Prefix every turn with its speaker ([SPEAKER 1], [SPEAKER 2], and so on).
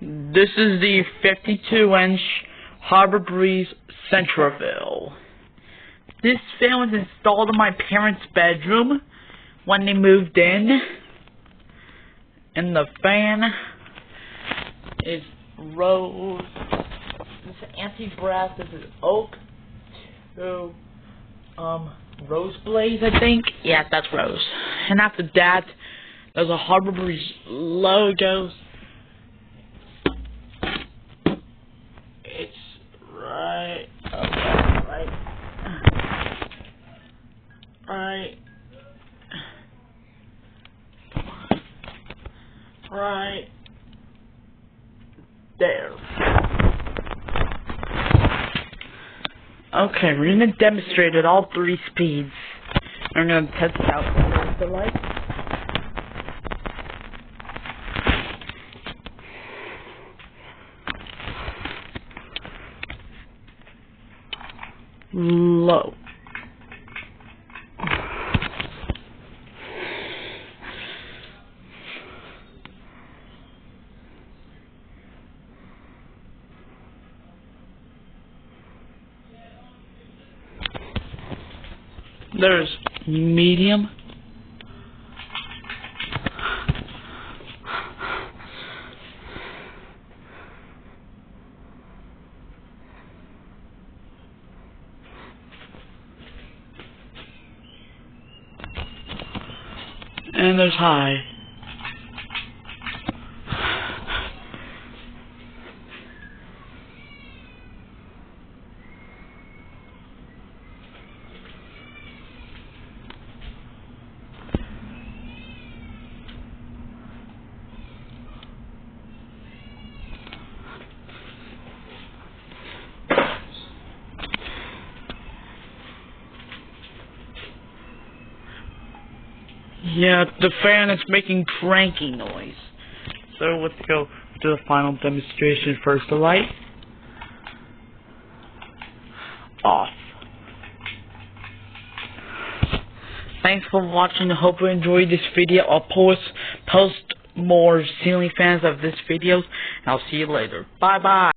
[SPEAKER 1] This is the 52-inch Harbor Breeze Centreville. This fan was installed in my parents' bedroom when they moved in. And the fan is rose. This is anti-brass. This is oak to rose blaze, I think. Yeah, that's rose. And after that, there's a Harbor Breeze logo. It's right there. Okay, we're gonna demonstrate at all 3 speeds. We're gonna test it out with the light. Low. There's medium. And there's high. Yeah, the fan is making cranky noise. So let's go to the final demonstration first. The light off. Thanks for watching. I hope you enjoyed this video. I'll post more ceiling fans of this video, and I'll see you later. Bye bye.